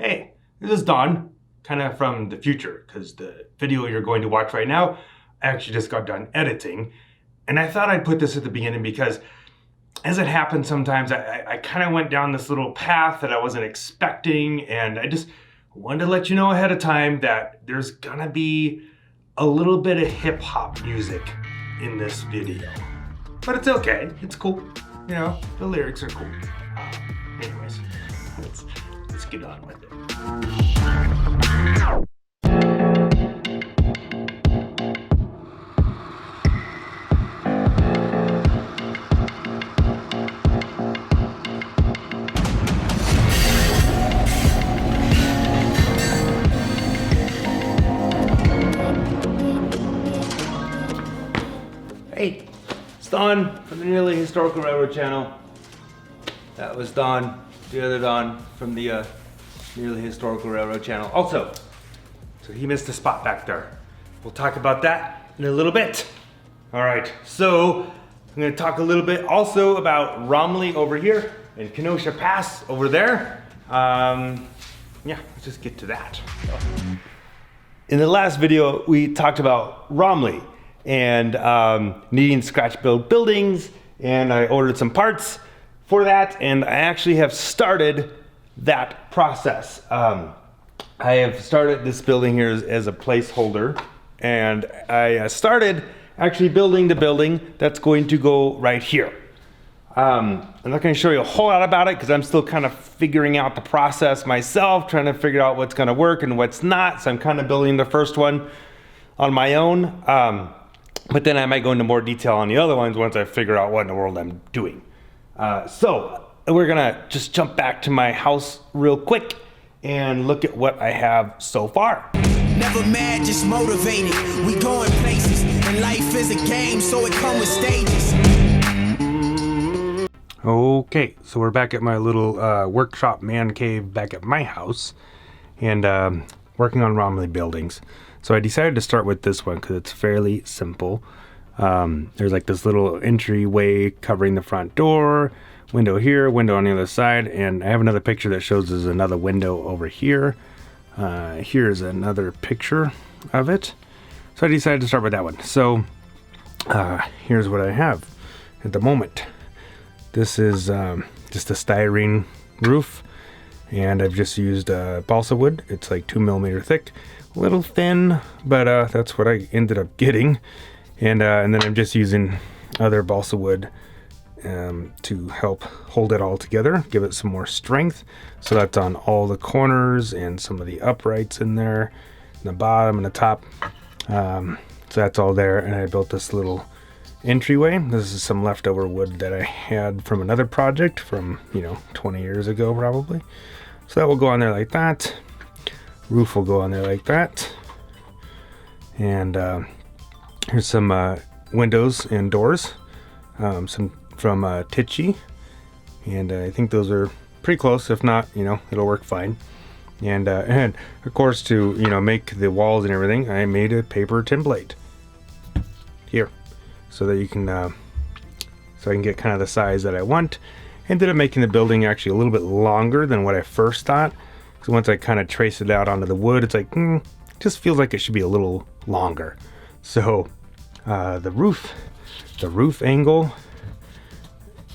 Hey, this is Don, kind of from the future, because the video you're going to watch right now, I actually just got done editing. And I thought I'd put this at the beginning because as it happens sometimes, I kind of went down this little path that I wasn't expecting, and I just wanted to let you know ahead of time that there's gonna be a little bit of hip hop music in this video. But it's okay, it's cool. You know, the lyrics are cool. Anyways, let's get on with it. Hey, it's Don from the Nearly Historical Railroad channel. That was Don, the other Don from the Nearly Historical Railroad channel. Also, so he missed a spot back there. We'll talk about that in a little bit. All right, so I'm gonna talk a little bit also about Romley over here and Kenosha Pass over there. Yeah, let's just get to that. In the last video, we talked about Romley and needing scratch build buildings, and I ordered some parts for that, and I actually have started that process. I have started this building here as a placeholder, and I started actually building the building that's going to go right here. I'm not going to show you a whole lot about it because I'm still kind of figuring out the process myself, trying to figure out what's going to work and what's not. So I'm kind of building the first one on my own. But then I might go into more detail on the other ones once I figure out what in the world I'm doing. So we're gonna just jump back to my house real quick and look at what I have so far. Never mad, just motivated. We going places, and life is a game, so it comes with stages. Okay, so we're back at my little workshop man cave back at my house, and working on Romley buildings. So I decided to start with this one because it's fairly simple. There's like this little entryway covering the front door, window here, window on the other side, and I have another picture that shows there's another window over here. Here's another picture of it. So I decided to start with that one. So here's what I have at the moment. This is just a styrene roof, and I've just used balsa wood. It's like 2mm thick. A little thin, but that's what I ended up getting, and then I'm just using other balsa wood to help hold it all together, give it some more strength. So that's on all the corners and some of the uprights in there, the bottom and the top. So that's all there, and I built this little entryway. This is some leftover wood that I had from another project from 20 years ago probably. So that will go on there like that. Roof will go on there like that, and here's some windows and doors, some from Tichy, and I think those are pretty close. If not, it'll work fine. And of course, to make the walls and everything, I made a paper template here, so that you can so I can get kind of the size that I want. Ended up making the building actually a little bit longer than what I first thought. So once I kind of trace it out onto the wood, it's like, just feels like it should be a little longer. So the roof angle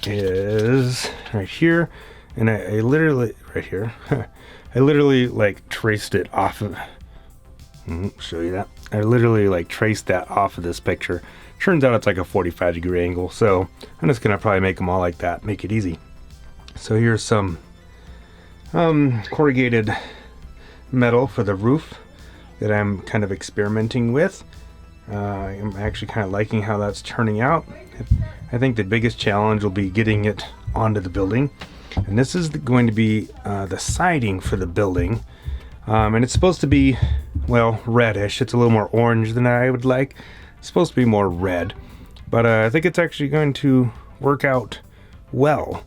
is right here, and I literally, right here, I literally like traced it off of, show you that. I literally like traced that off of this picture. Turns out it's like a 45-degree angle, so I'm just gonna probably make them all like that, make it easy. So here's some corrugated metal for the roof that I'm kind of experimenting with. I'm actually kind of liking how that's turning out. I think the biggest challenge will be getting it onto the building, and this is going to be the siding for the building, and it's supposed to be, well, reddish. It's a little more orange than I would like. It's supposed to be more red, but I think it's actually going to work out well.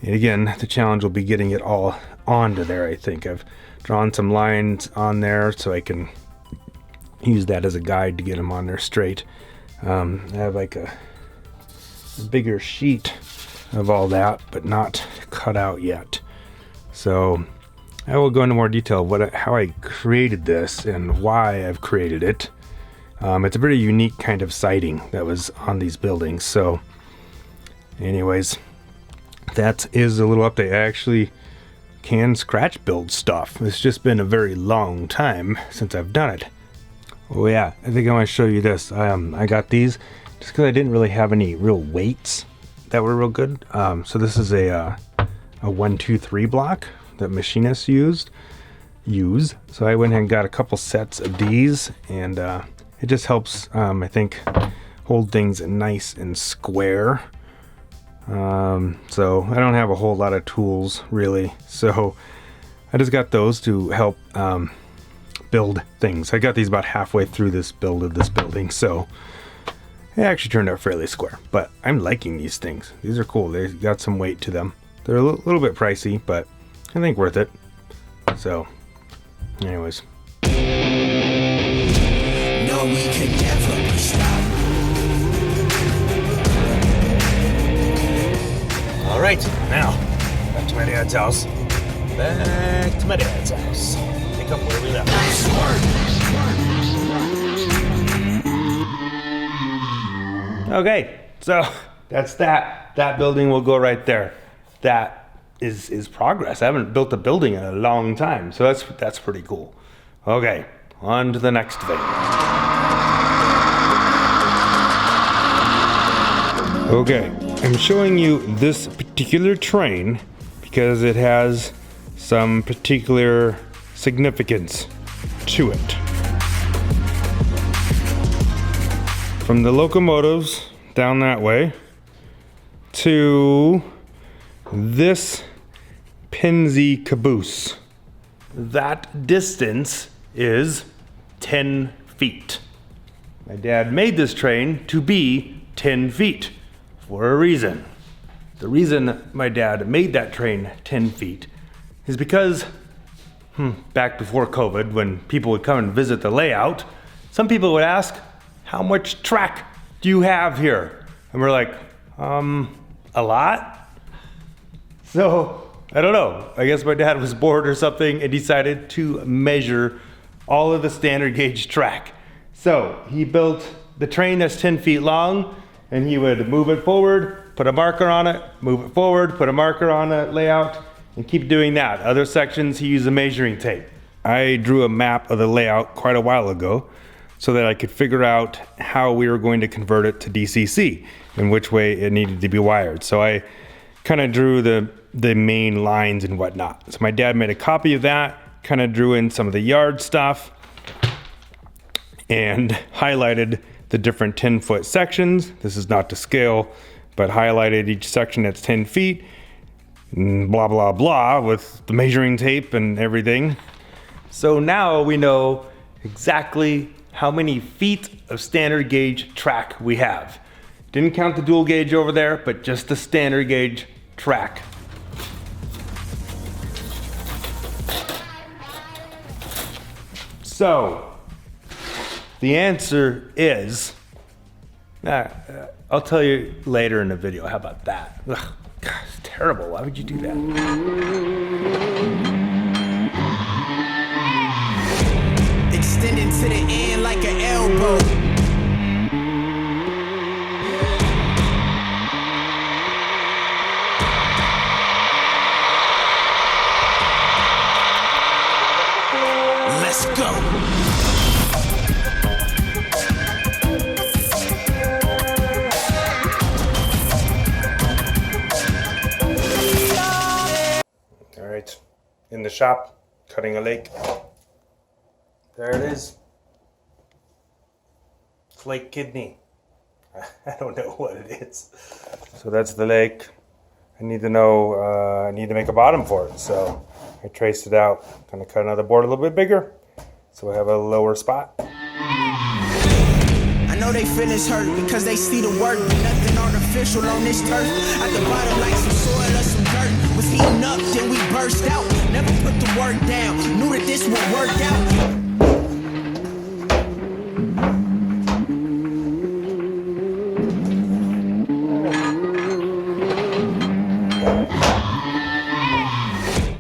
And again, the challenge will be getting it all onto there. I think I've drawn some lines on there so I can use that as a guide to get them on there straight. I have like a bigger sheet of all that, but not cut out yet. So I will go into more detail of how I created this and why I've created it. It's a very unique kind of siding that was on these buildings. So anyways, that is a little update. I actually can scratch build stuff. It's just been a very long time since I've done it. Oh yeah, I think I want to show you this. I got these just because I didn't really have any real weights that were real good. So this is a 1, 2, 3 block that machinists use. So I went and got a couple sets of these, and it just helps, I think, hold things nice and square. So I don't have a whole lot of tools really, so I just got those to help build things. I got these about halfway through this build of this building, so it actually turned out fairly square. But I'm liking these things. These are cool. They got some weight to them. They're a little bit pricey, but I think worth it. So anyways, No, we can never be stopped. all right, now back to my dad's house. Back to my dad's house. Pick up where we left. Nice work. Okay, so that's that. That building will go right there. That is progress. I haven't built a building in a long time, so that's pretty cool. Okay, on to the next thing. Okay, I'm showing you this particular train because it has some particular significance to it. From the locomotives down that way to this Penzie caboose. That distance is 10 feet. My dad made this train to be 10 feet for a reason. The reason my dad made that train 10 feet is because back before COVID, when people would come and visit the layout, some people would ask, how much track do you have here? And we're like, a lot? So, I don't know. I guess my dad was bored or something and decided to measure all of the standard gauge track. So, he built the train that's 10 feet long, and he would move it forward, put a marker on it, move it forward, put a marker on a layout, and keep doing that. Other sections, he used a measuring tape. I drew a map of the layout quite a while ago so that I could figure out how we were going to convert it to DCC and which way it needed to be wired. So I kind of drew the main lines and whatnot. So my dad made a copy of that, kind of drew in some of the yard stuff, and highlighted the different 10-foot sections. This is not to scale, but highlighted each section that's 10 feet, blah, blah, blah, with the measuring tape and everything. So now we know exactly how many feet of standard gauge track we have. Didn't count the dual gauge over there, but just the standard gauge track. So, the answer is, I'll tell you later in the video. How about that? Ugh, God, it's terrible. Why would you do that? Extended to the end like an elbow. Let's go. All right, in the shop, cutting a lake. There it is. Flake kidney. I don't know what it is. So that's the lake. I need to know, I need to make a bottom for it. So I traced it out. Gonna cut another board a little bit bigger so we have a lower spot. I know they feelings hurt because they see the work. Nothing artificial on this turf. At the bottom like some soil or some dirt. Was heating up, then we burst out. Never put the work down. Knew that this would work out.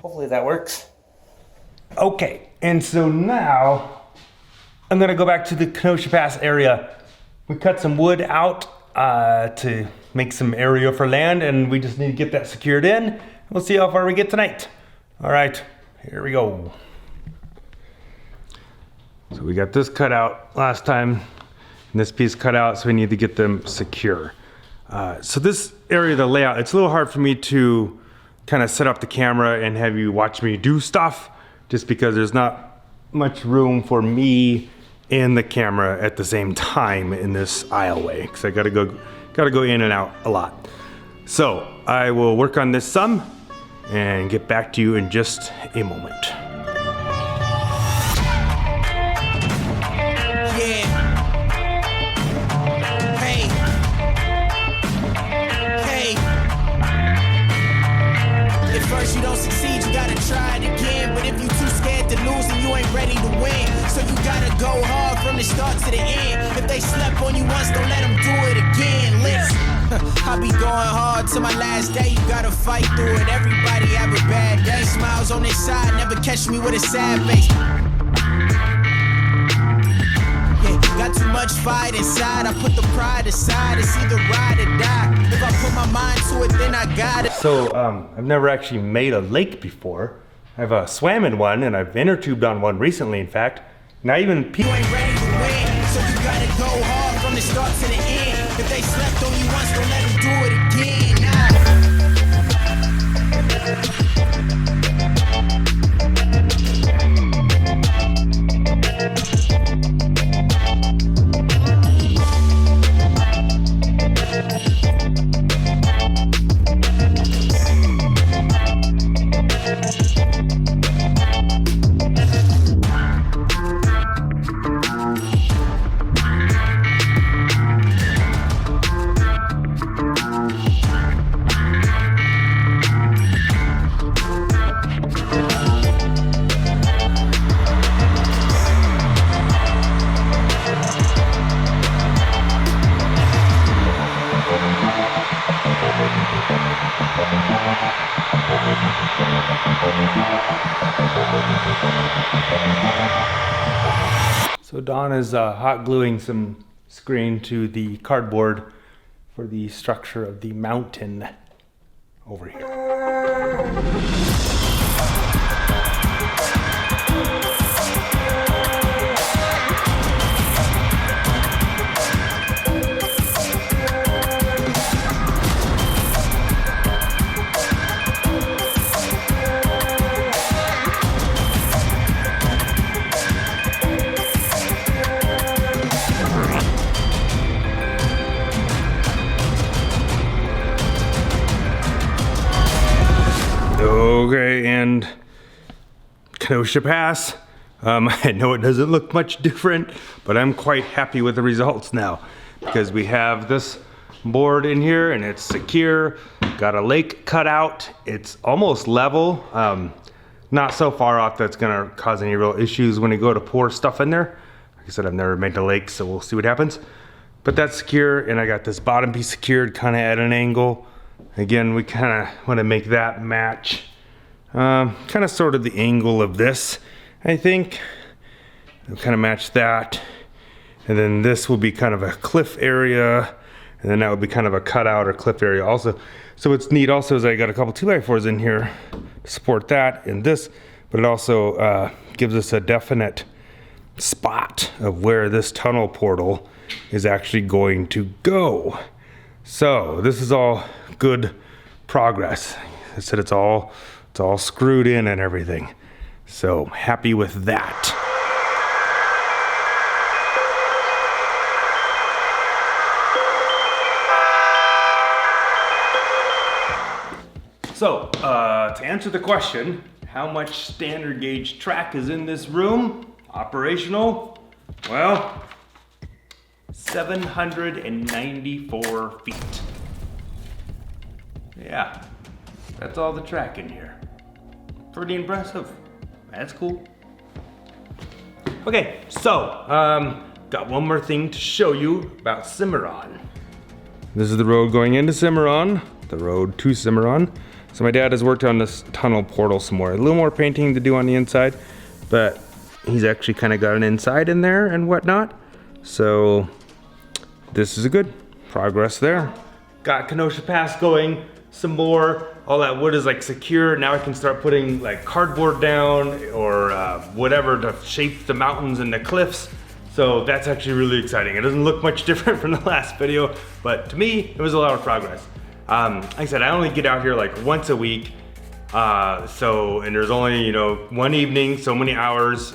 Hopefully that works. Okay, and so now I'm gonna go back to the Kenosha Pass area. We cut some wood out to make some area for land, and we just need to get that secured in. We'll see how far we get tonight. All right, here we go. So we got this cut out last time, and this piece cut out, so we need to get them secure. So this area, the layout, it's a little hard for me to kind of set up the camera and have you watch me do stuff, just because there's not much room for me and the camera at the same time in this aisleway, because I gotta go in and out a lot. So I will work on this some and get back to you in just a moment. First you don't succeed, you gotta try it again. But if you too scared to lose, then you ain't ready to win. So you gotta go hard from the start to the end. If they slept on you once, don't let them do it again. Listen, I be going hard to my last day. You gotta fight through it. Everybody have a bad day. Smiles on their side, never catch me with a sad face. Got too much fight inside, I put the pride aside. It's either ride or die. If I put my mind to it, then I got it. So I've never actually made a lake before. I've swam in one, and I've inner tubed on one recently, in fact. Not even you ain't ready to win, so you gotta go hard from the start to the end. If they slept on you once, don't let them do it again. Nah. So Dawn is hot gluing some screen to the cardboard for the structure of the mountain over here. Okay, and Kenosha Pass. I know it doesn't look much different, but I'm quite happy with the results now, because we have this board in here and it's secure. Got a lake cut out. It's almost level. Not so far off that's gonna cause any real issues when you go to pour stuff in there. Like I said, I've never made a lake, so we'll see what happens. But that's secure, and I got this bottom piece secured kind of at an angle. Again, we kind of want to make that match kind of sort of the angle of this, I think. We'll kind of match that. And then this will be kind of a cliff area, and then that would be kind of a cutout or cliff area also. So what's neat also is I got a couple 2x4s in here to support that and this, but it also gives us a definite spot of where this tunnel portal is actually going to go. So this is all good progress. I said it's all screwed in and everything. So happy with that. So to answer the question, how much standard gauge track is in this room? Operational? Well, 794 feet. Yeah, that's all the track in here. Pretty impressive. That's cool. Okay, so got one more thing to show you about Cimarron. This is the road going into Cimarron, the road to Cimarron. So my dad has worked on this tunnel portal some more. A little more painting to do on the inside, but he's actually kind of got an inside in there and whatnot. So this is a good progress there. Got Kenosha Pass going some more. All that wood is like secure. Now I can start putting like cardboard down or whatever to shape the mountains and the cliffs. So that's actually really exciting. It doesn't look much different from the last video, but to me, it was a lot of progress. Like I said, I only get out here like once a week. And there's only, you know, one evening, so many hours.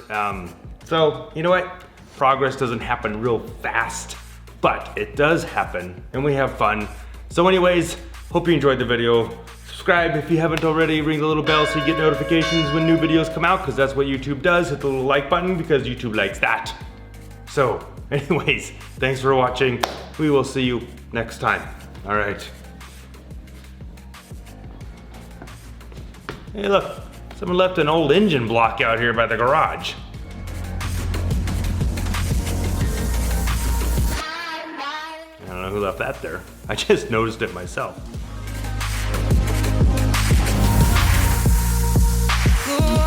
So you know what? Progress doesn't happen real fast, but it does happen and we have fun. So anyways, hope you enjoyed the video. Subscribe if you haven't already, ring the little bell so you get notifications when new videos come out, because that's what YouTube does. Hit the little like button because YouTube likes that. So anyways, thanks for watching. We will see you next time. All right. Hey look, someone left an old engine block out here by the garage. I don't know who left that there. I just noticed it myself. Ooh.